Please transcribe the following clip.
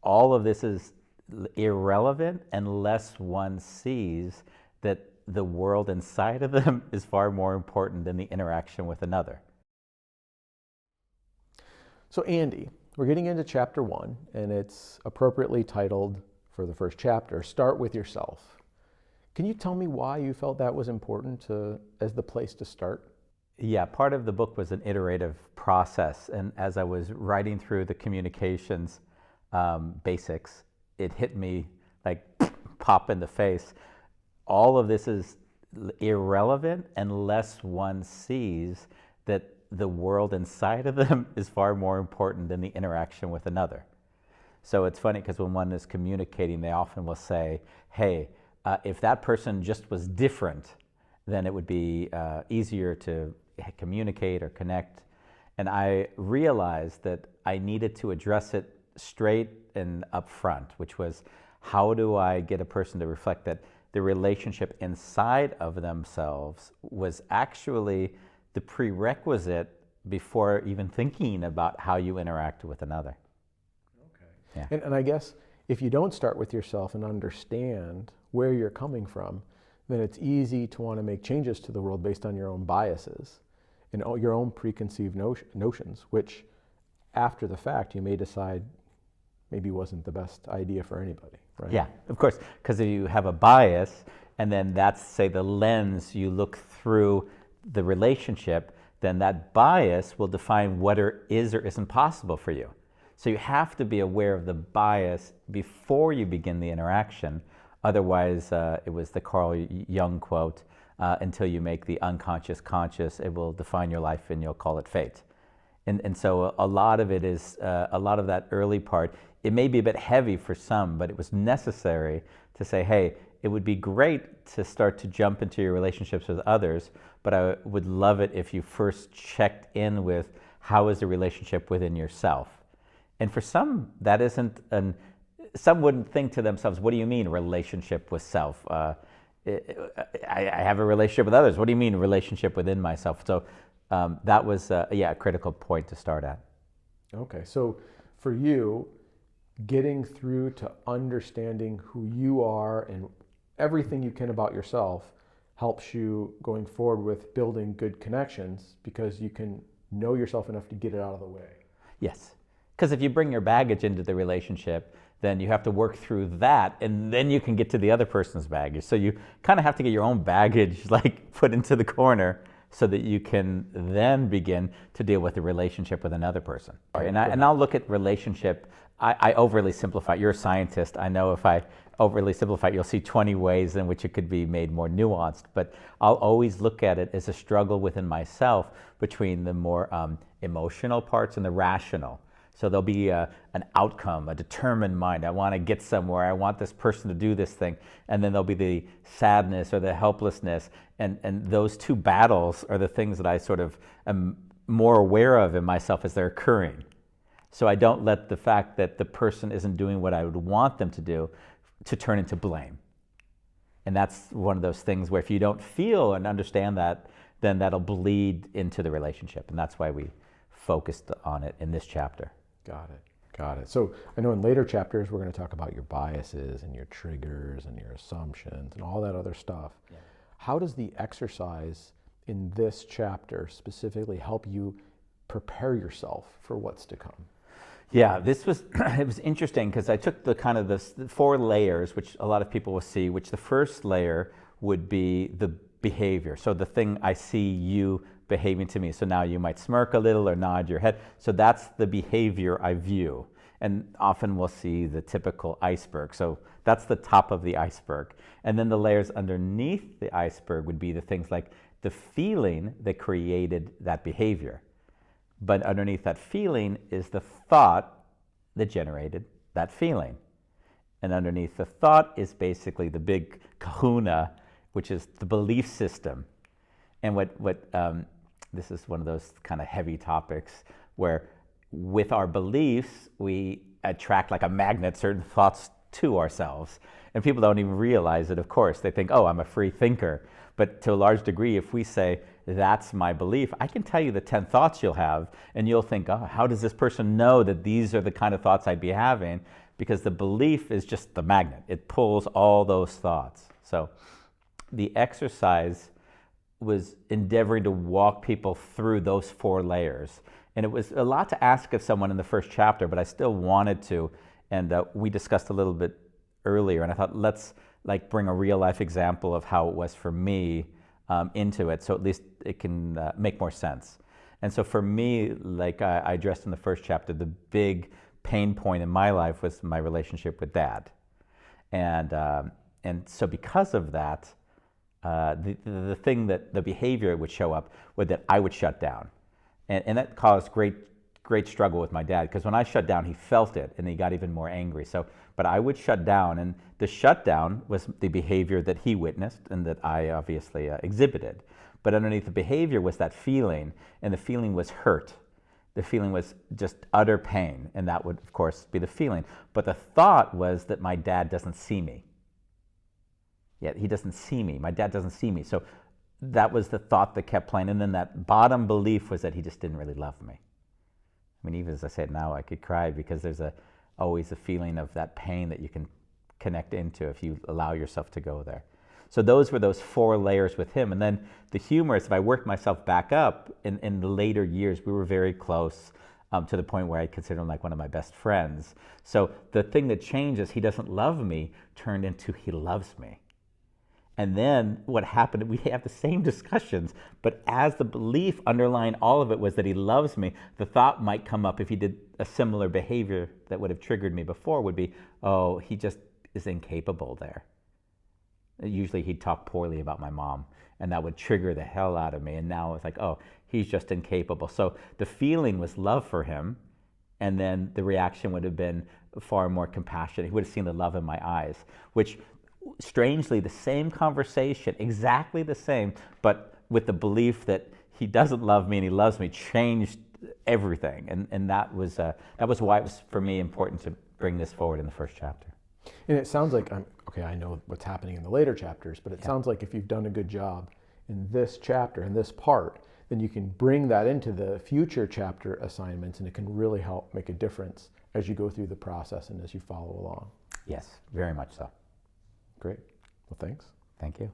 all of this is irrelevant unless one sees that the world inside of them is far more important than the interaction with another. So Andy, we're getting into chapter 1, and it's appropriately titled for the first chapter, Start With Yourself. Can you tell me why you felt that was important as the place to start? Yeah, part of the book was an iterative process, and as I was writing through the communications basics, it hit me like pop in the face. All of this is irrelevant unless one sees that the world inside of them is far more important than the interaction with another. So it's funny because when one is communicating, they often will say, hey, if that person just was different, then it would be easier to communicate or connect. And I realized that I needed to address it straight and upfront, which was, how do I get a person to reflect that the relationship inside of themselves was actually the prerequisite before even thinking about how you interact with another. Okay. Yeah. And I guess if you don't start with yourself and understand where you're coming from, then it's easy to want to make changes to the world based on your own biases and your own preconceived notions, which after the fact you may decide maybe wasn't the best idea for anybody, right? Yeah, of course, because if you have a bias and then that's, say, the lens you look through the relationship, then that bias will define what is or isn't possible for you. So you have to be aware of the bias before you begin the interaction. Otherwise, it was the Carl Jung quote, until you make the unconscious conscious, it will define your life and you'll call it fate. And so a lot of it is, a lot of that early part, it may be a bit heavy for some, but it was necessary to say, hey, it would be great to start to jump into your relationships with others, but I would love it if you first checked in with how is the relationship within yourself. And for some, that isn't some wouldn't think to themselves, what do you mean relationship with self? I have a relationship with others. What do you mean relationship within myself? So that was, a critical point to start at. Okay, so for you, getting through to understanding who you are and everything you can about yourself helps you going forward with building good connections because you can know yourself enough to get it out of the way. Yes, because if you bring your baggage into the relationship, then you have to work through that and then you can get to the other person's baggage. So you kind of have to get your own baggage like put into the corner so that you can then begin to deal with the relationship with another person. And I'll look at relationship, I overly simplify. You're a scientist. I know if I overly simplify, you'll see 20 ways in which it could be made more nuanced, but I'll always look at it as a struggle within myself between the more emotional parts and the rational. So there'll be an outcome, a determined mind. I want to get somewhere. I want this person to do this thing. And then there'll be the sadness or the helplessness. And those two battles are the things that I sort of am more aware of in myself as they're occurring. So I don't let the fact that the person isn't doing what I would want them to do to turn into blame. And that's one of those things where if you don't feel and understand that, then that'll bleed into the relationship. And that's why we focused on it in this chapter. Got it. So I know in later chapters we're going to talk about your biases and your triggers and your assumptions and all that other stuff. Yeah. How does the exercise in this chapter specifically help you prepare yourself for what's to come? Yeah, it was interesting because I took the kind of the 4 layers, which a lot of people will see, which the first layer would be the behavior. So the thing I see you behaving to me. So now you might smirk a little or nod your head. So that's the behavior I view. And often we'll see the typical iceberg. So that's the top of the iceberg. And then the layers underneath the iceberg would be the things like the feeling that created that behavior. But underneath that feeling is the thought that generated that feeling. And underneath the thought is basically the big kahuna, which is the belief system. And this is one of those kind of heavy topics where with our beliefs, we attract like a magnet certain thoughts to ourselves. And people don't even realize it, of course. They think, oh, I'm a free thinker. But to a large degree, if we say, that's my belief, I can tell you the 10 thoughts you'll have, and you'll think, oh, how does this person know that these are the kind of thoughts I'd be having? because the belief is just the magnet. It pulls all those thoughts. So the exercise was endeavoring to walk people through those 4 layers. And it was a lot to ask of someone in the first chapter, but I still wanted to. And we discussed a little bit earlier, and I thought, let's like bring a real life example of how it was for me into it, so at least it can make more sense. And so for me, like I addressed in the first chapter, the big pain point in my life was my relationship with Dad. And so because of that, the thing that the behavior would show up was that I would shut down. And that caused great struggle with my dad, because when I shut down, he felt it and he got even more angry. But I would shut down, and the shutdown was the behavior that he witnessed and that I obviously exhibited. But underneath the behavior was that feeling, and the feeling was hurt. The feeling was just utter pain, and that would, of course, be the feeling. But the thought was that my dad doesn't see me. Yet he doesn't see me. My dad doesn't see me. So that was the thought that kept playing. And then that bottom belief was that he just didn't really love me. I mean, even as I said now, I could cry, because there's always a feeling of that pain that you can connect into if you allow yourself to go there. So those were those 4 layers with him. And then the humor is, if I worked myself back up, in the later years, we were very close, to the point where I consider him like one of my best friends. So the thing that changed is he doesn't love me turned into he loves me. And then what happened, we have the same discussions, but as the belief underlying all of it was that he loves me, the thought might come up, if he did a similar behavior that would have triggered me before, would be, oh, he just is incapable there. Usually he'd talk poorly about my mom, and that would trigger the hell out of me. And now it's like, oh, he's just incapable. So the feeling was love for him, and then the reaction would have been far more compassionate. He would have seen the love in my eyes, which, strangely, the same conversation, exactly the same, but with the belief that he doesn't love me and he loves me, changed everything. And that was why it was, for me, important to bring this forward in the first chapter. And it sounds like, I know what's happening in the later chapters, but it sounds like if you've done a good job in this chapter, in this part, then you can bring that into the future chapter assignments, and it can really help make a difference as you go through the process and as you follow along. Yes, very much so. Great. Well, thanks. Thank you.